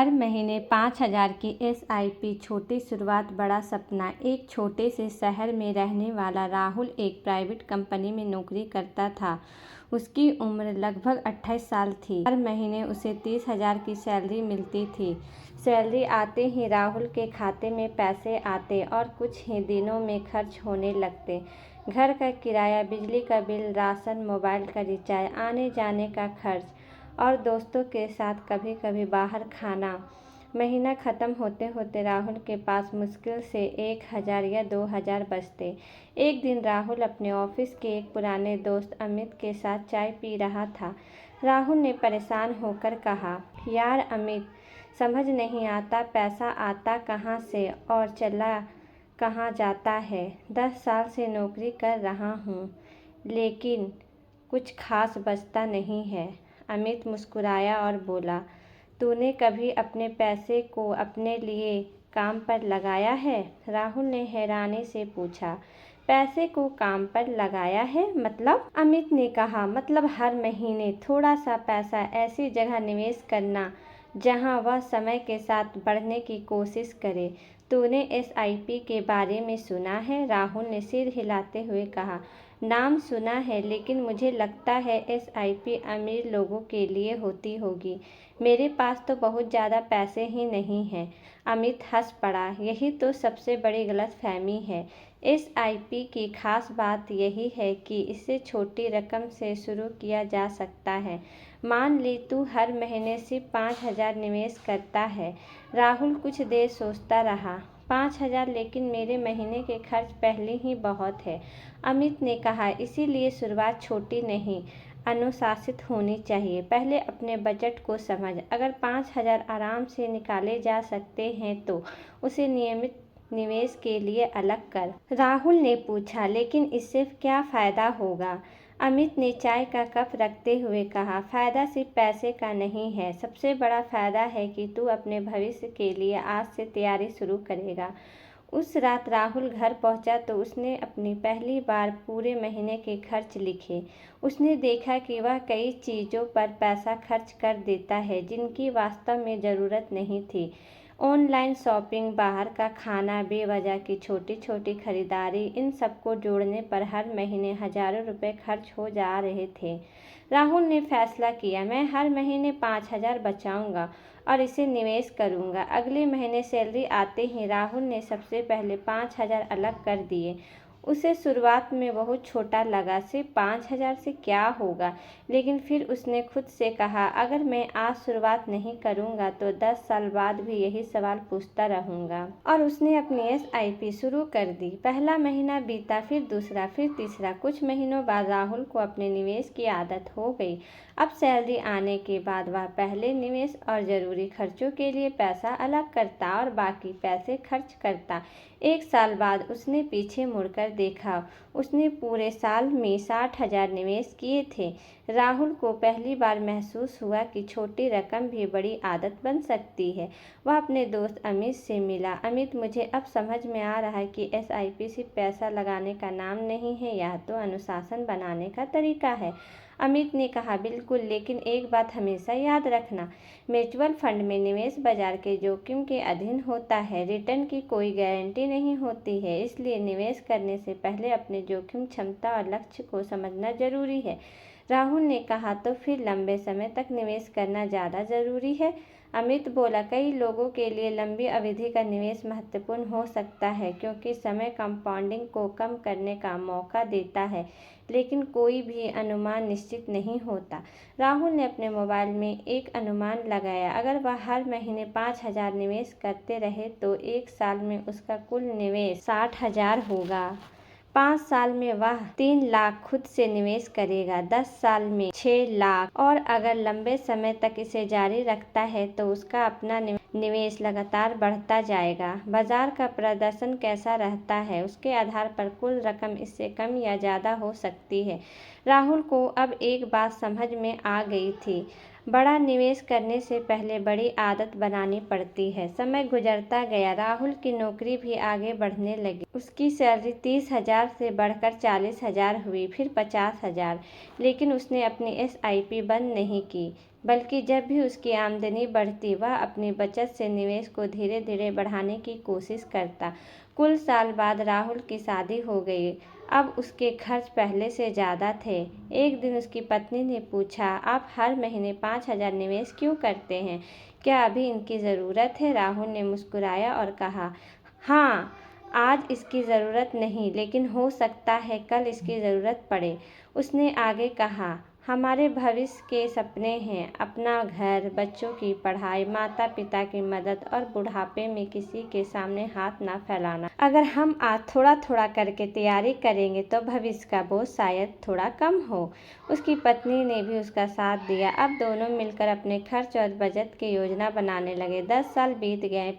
हर महीने 5,000 की एसआईपी। छोटी शुरुआत बड़ा सपना। एक छोटे से शहर में रहने वाला राहुल एक प्राइवेट कंपनी में नौकरी करता था। उसकी उम्र लगभग 28 साल थी। हर महीने उसे 30,000 की सैलरी मिलती थी। सैलरी आते ही राहुल के खाते में पैसे आते और कुछ ही दिनों में खर्च होने लगते। घर का किराया, बिजली का बिल, राशन, मोबाइल का रिचार्ज, आने जाने का खर्च और दोस्तों के साथ कभी कभी बाहर खाना। महीना ख़त्म होते होते राहुल के पास मुश्किल से 1,000 या 2,000 बचते। एक दिन राहुल अपने ऑफिस के एक पुराने दोस्त अमित के साथ चाय पी रहा था। राहुल ने परेशान होकर कहा, यार अमित, समझ नहीं आता पैसा आता कहाँ से और चला कहाँ जाता है। 10 साल से नौकरी कर रहा हूँ लेकिन कुछ खास बचता नहीं है। अमित मुस्कुराया और बोला, तूने कभी अपने पैसे को अपने लिए काम पर लगाया है? राहुल ने हैरानी से पूछा। पैसे को काम पर लगाया है मतलब? अमित ने कहा, मतलब हर महीने थोड़ा सा पैसा ऐसी जगह निवेश करना जहां वह समय के साथ बढ़ने की कोशिश करे। तूने एसआईपी के बारे में सुना है? राहुल ने सिर हिलाते हुए कहा, नाम सुना है लेकिन मुझे लगता है एसआईपी अमीर लोगों के लिए होती होगी। मेरे पास तो बहुत ज़्यादा पैसे ही नहीं हैं। अमित हंस पड़ा। यही तो सबसे बड़ी गलतफहमी है। एसआईपी की खास बात यही है कि इसे छोटी रकम से शुरू किया जा सकता है। मान ली तू हर महीने सिर्फ 5,000 निवेश करता है। राहुल कुछ देर सोचता रहा। 5,000, लेकिन मेरे महीने के खर्च पहले ही बहुत है। अमित ने कहा, इसीलिए शुरुआत छोटी नहीं, अनुशासित होनी चाहिए। पहले अपने बजट को समझ। अगर 5,000 आराम से निकाले जा सकते हैं तो उसे नियमित निवेश के लिए अलग कर। राहुल ने पूछा, लेकिन इससे क्या फ़ायदा होगा? अमित ने चाय का कप रखते हुए कहा, फ़ायदा सिर्फ पैसे का नहीं है। सबसे बड़ा फ़ायदा है कि तू अपने भविष्य के लिए आज से तैयारी शुरू करेगा। उस रात राहुल घर पहुंचा तो उसने अपनी पहली बार पूरे महीने के खर्च लिखे। उसने देखा कि वह कई चीज़ों पर पैसा खर्च कर देता है जिनकी वास्तव में ज़रूरत नहीं थी। ऑनलाइन शॉपिंग, बाहर का खाना, बेवजह की छोटी छोटी खरीदारी, इन सबको जोड़ने पर हर महीने हज़ारों रुपए खर्च हो जा रहे थे। राहुल ने फैसला किया, मैं हर महीने 5,000 बचाऊंगा और इसे निवेश करूंगा। अगले महीने सैलरी आते ही राहुल ने सबसे पहले 5,000 अलग कर दिए। उसे शुरुआत में बहुत छोटा लगा, सिर्फ 5,000 से क्या होगा, लेकिन फिर उसने खुद से कहा, अगर मैं आज शुरुआत नहीं करूंगा तो 10 साल बाद भी यही सवाल पूछता रहूंगा। और उसने अपनी एसआईपी शुरू कर दी। पहला महीना बीता, फिर दूसरा, फिर तीसरा। कुछ महीनों बाद राहुल को अपने निवेश की आदत हो गई। अब सैलरी आने के बाद वह पहले निवेश और ज़रूरी खर्चों के लिए पैसा अलग करता और बाकी पैसे खर्च करता। 1 साल बाद उसने पीछे मुड़कर देखा। उसने पूरे साल में 60,000 निवेश किए थे। राहुल को पहली बार महसूस हुआ कि छोटी रकम भी बड़ी आदत बन सकती है। वह अपने दोस्त अमित से मिला। अमित, मुझे अब समझ में आ रहा है कि एसआईपी सिर्फ पैसा लगाने का नाम नहीं है, यह तो अनुशासन बनाने का तरीका है। अमित ने कहा, बिल्कुल, लेकिन एक बात हमेशा याद रखना, म्यूचुअल फंड में निवेश बाजार के जोखिम के अधीन होता है। रिटर्न की कोई गारंटी नहीं होती है, इसलिए निवेश करने से पहले अपने जोखिम क्षमता और लक्ष्य को समझना जरूरी है। राहुल ने कहा, तो फिर लंबे समय तक निवेश करना ज़्यादा ज़रूरी है? अमित बोला, कई लोगों के लिए लंबी अवधि का निवेश महत्वपूर्ण हो सकता है क्योंकि समय कंपाउंडिंग को कम करने का मौका देता है, लेकिन कोई भी अनुमान निश्चित नहीं होता। राहुल ने अपने मोबाइल में एक अनुमान लगाया, अगर वह हर महीने 5,000 निवेश करते रहे तो 1 साल में उसका कुल निवेश 60,000 होगा। 5 साल में वह 3 लाख खुद से निवेश करेगा, 10 साल में 6 लाख, और अगर लंबे समय तक इसे जारी रखता है तो उसका अपना निवेश लगातार बढ़ता जाएगा। बाजार का प्रदर्शन कैसा रहता है उसके आधार पर कुल रकम इससे कम या ज़्यादा हो सकती है। राहुल को अब एक बात समझ में आ गई थी, बड़ा निवेश करने से पहले बड़ी आदत बनानी पड़ती है। समय गुजरता गया, राहुल की नौकरी भी आगे बढ़ने लगी। उसकी सैलरी 30,000 से बढ़कर 40,000 हुई, फिर 50,000, लेकिन उसने अपनी एसआईपी बंद नहीं की। बल्कि जब भी उसकी आमदनी बढ़ती वह अपनी बचत से निवेश को धीरे धीरे बढ़ाने की कोशिश करता। कुछ साल बाद राहुल की शादी हो गई। अब उसके खर्च पहले से ज़्यादा थे। एक दिन उसकी पत्नी ने पूछा, आप हर महीने 5,000 निवेश क्यों करते हैं? क्या अभी इनकी ज़रूरत है? राहुल ने मुस्कुराया और कहा, हाँ, आज इसकी ज़रूरत नहीं, लेकिन हो सकता है कल इसकी ज़रूरत पड़े। उसने आगे कहा, हमारे भविष्य के सपने हैं अपना घर, बच्चों की पढ़ाई, माता पिता की मदद और बुढ़ापे में किसी के सामने हाथ ना फैलाना। अगर हम आज थोड़ा थोड़ा करके तैयारी करेंगे तो भविष्य का बोझ शायद थोड़ा कम हो। उसकी पत्नी ने भी उसका साथ दिया। अब दोनों मिलकर अपने खर्च और बचत की योजना बनाने लगे। 10 साल बीत गए,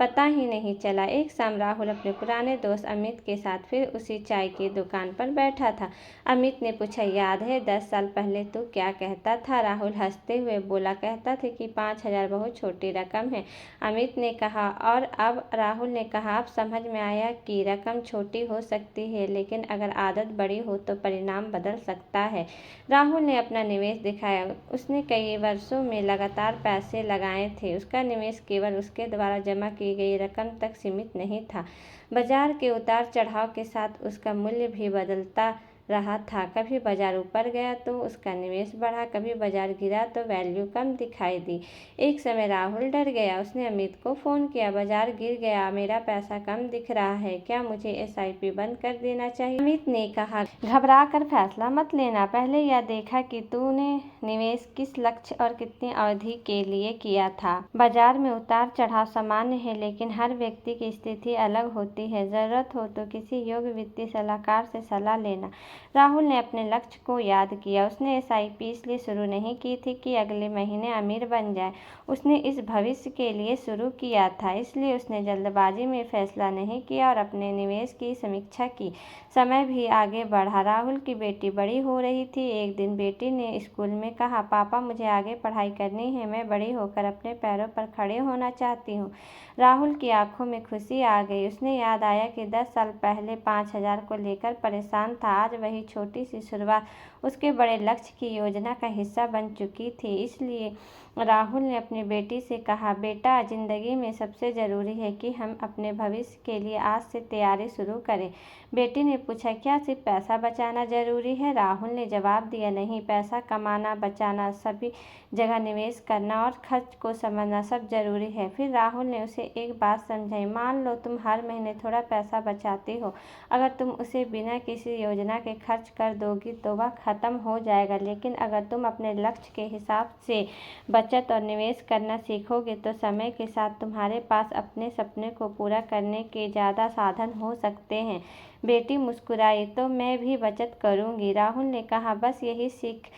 पता ही नहीं चला। एक शाम राहुल अपने पुराने दोस्त अमित के साथ फिर उसी चाय की दुकान पर बैठा था। अमित ने पूछा, याद है 10 साल पहले तू क्या कहता था? राहुल हंसते हुए बोला, कहता था कि 5,000 बहुत छोटी रकम है। अमित ने कहा, और अब? राहुल ने कहा, अब समझ में आया कि रकम छोटी हो सकती है, लेकिन अगर आदत बड़ी हो तो परिणाम बदल सकता है। राहुल ने अपना निवेश दिखाया। उसने कई वर्षों में लगातार पैसे लगाए थे। उसका निवेश केवल उसके द्वारा जमा की गई रकम तक सीमित नहीं था। बाजार के उतार चढ़ाव के साथ उसका मूल्य भी बदलता रहा था। कभी बाजार ऊपर गया तो उसका निवेश बढ़ा, कभी बाजार गिरा तो वैल्यू कम दिखाई दी। एक समय राहुल डर गया। उसने अमित को फ़ोन किया, बाजार गिर गया, मेरा पैसा कम दिख रहा है, क्या मुझे SIP बंद कर देना चाहिए? अमित ने कहा, घबरा कर फैसला मत लेना, पहले यह देखा कि तूने निवेश किस लक्ष्य और कितनी अवधि के लिए किया था। बाजार में उतार चढ़ाव सामान्य है, लेकिन हर व्यक्ति की स्थिति अलग होती है। ज़रूरत हो तो किसी योग्य वित्तीय सलाहकार से सलाह लेना। राहुल ने अपने लक्ष्य को याद किया। उसने SIP इसलिए शुरू नहीं की थी कि अगले महीने अमीर बन जाए। उसने इस भविष्य के लिए शुरू किया था। इसलिए उसने जल्दबाजी में फैसला नहीं किया और अपने निवेश की समीक्षा की। समय भी आगे बढ़ा। राहुल की बेटी बड़ी हो रही थी। एक दिन बेटी ने स्कूल में कहा, पापा, मुझे आगे पढ़ाई करनी है, मैं बड़ी होकर अपने पैरों पर खड़े होना चाहती हूँ। राहुल की आंखों में खुशी आ गई। उसने याद आया कि 10 साल पहले 5,000 को लेकर परेशान था। आज वही छोटी सी शुरुआत उसके बड़े लक्ष्य की योजना का हिस्सा बन चुकी थी। इसलिए राहुल ने अपनी बेटी से कहा, बेटा, जिंदगी में सबसे ज़रूरी है कि हम अपने भविष्य के लिए आज से तैयारी शुरू करें। बेटी ने पूछा, क्या सिर्फ पैसा बचाना ज़रूरी है? राहुल ने जवाब दिया, नहीं, पैसा कमाना, बचाना, सभी जगह निवेश करना और खर्च को समझना सब ज़रूरी है। फिर राहुल ने उसे एक बात समझाई, मान लो तुम हर महीने थोड़ा पैसा बचाती हो। अगर तुम उसे बिना किसी योजना के खर्च कर दोगी तो वह ख़त्म हो जाएगा, लेकिन अगर तुम अपने लक्ष्य के हिसाब से बचत और निवेश करना सीखोगे तो समय के साथ तुम्हारे पास अपने सपने को पूरा करने के ज़्यादा साधन हो सकते हैं। बेटी मुस्कुराई, तो मैं भी बचत करूंगी। राहुल ने कहा, बस यही सीख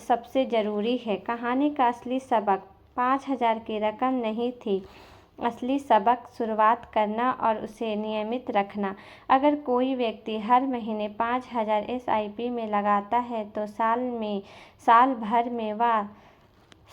सबसे ज़रूरी है। कहानी का असली सबक 5,000 की रकम नहीं थी। असली सबक शुरुआत करना और उसे नियमित रखना। अगर कोई व्यक्ति हर महीने 5,000 SIP में लगाता है तो साल भर में वह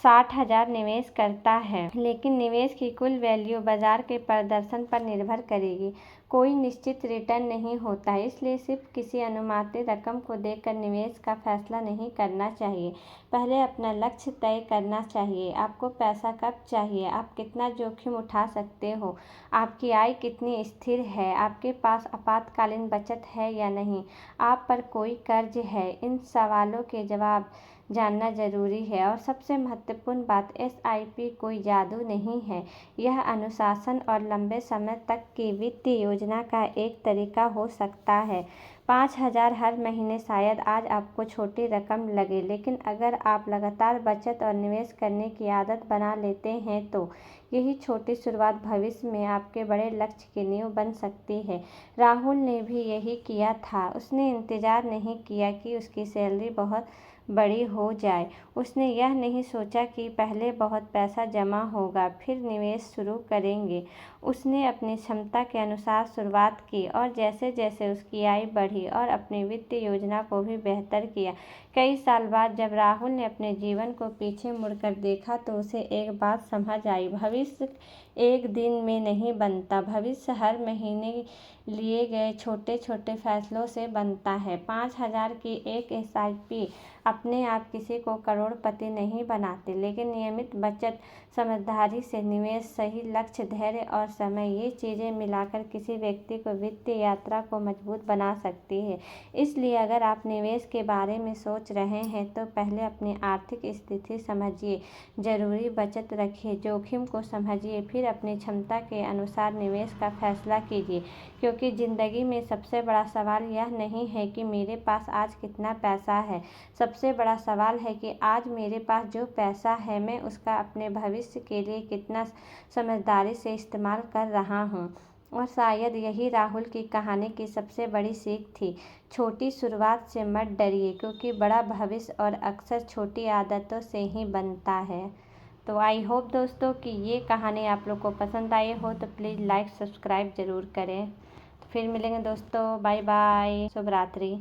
60,000 निवेश करता है। लेकिन निवेश की कुल वैल्यू बाजार के प्रदर्शन पर निर्भर करेगी। कोई निश्चित रिटर्न नहीं होता है, इसलिए सिर्फ किसी अनुमानित रकम को देखकर निवेश का फैसला नहीं करना चाहिए। पहले अपना लक्ष्य तय करना चाहिए। आपको पैसा कब चाहिए? आप कितना जोखिम उठा सकते हो? आपकी आय कितनी स्थिर है? आपके पास आपातकालीन बचत है या नहीं? आप पर कोई कर्ज है? इन सवालों के जवाब जानना जरूरी है। और सबसे महत्वपूर्ण बात, SIP कोई जादू नहीं है। यह अनुशासन और लंबे समय तक की वित्तीय योजना का एक तरीका हो सकता है। 5,000 हर महीने शायद आज आपको छोटी रकम लगे, लेकिन अगर आप लगातार बचत और निवेश करने की आदत बना लेते हैं तो यही छोटी शुरुआत भविष्य में आपके बड़े लक्ष्य की नींव बन सकती है। राहुल ने भी यही किया था। उसने इंतजार नहीं किया कि उसकी सैलरी बहुत बड़ी हो जाए। उसने यह नहीं सोचा कि पहले बहुत पैसा जमा होगा फिर निवेश शुरू करेंगे। उसने अपनी क्षमता के अनुसार शुरुआत की और जैसे जैसे उसकी आय बढ़ी और अपनी वित्तीय योजना को भी बेहतर किया। कई साल बाद जब राहुल ने अपने जीवन को पीछे मुड़कर देखा तो उसे एक बात समझ आई, भविष्य एक दिन में नहीं बनता, भविष्य हर महीने लिए गए छोटे छोटे फैसलों से बनता है। 5,000 की एक SIP अपने आप किसी को करोड़पति नहीं बनाते, लेकिन नियमित बचत, समझदारी से निवेश, सही लक्ष्य, धैर्य और समय, ये चीज़ें मिलाकर किसी व्यक्ति को वित्तीय यात्रा को मजबूत बना सकती है। इसलिए अगर आप निवेश के बारे में सोच रहे हैं तो पहले अपनी आर्थिक स्थिति समझिए, जरूरी बचत रखिए, जोखिम को समझिए, फिर अपनी क्षमता के अनुसार निवेश का फैसला कीजिए। क्योंकि ज़िंदगी में सबसे बड़ा सवाल यह नहीं है कि मेरे पास आज कितना पैसा है, सबसे बड़ा सवाल है कि आज मेरे पास जो पैसा है मैं उसका अपने भविष्य के लिए कितना समझदारी से इस्तेमाल कर रहा हूँ। और शायद यही राहुल की कहानी की सबसे बड़ी सीख थी। छोटी शुरुआत से मत डरिए, क्योंकि बड़ा भविष्य और अक्सर छोटी आदतों से ही बनता है। तो आई होप दोस्तों कि ये कहानी आप लोग को पसंद आई हो, तो प्लीज़ लाइक सब्सक्राइब ज़रूर करें। फिर मिलेंगे दोस्तों, बाय बाय, शुभ रात्रि।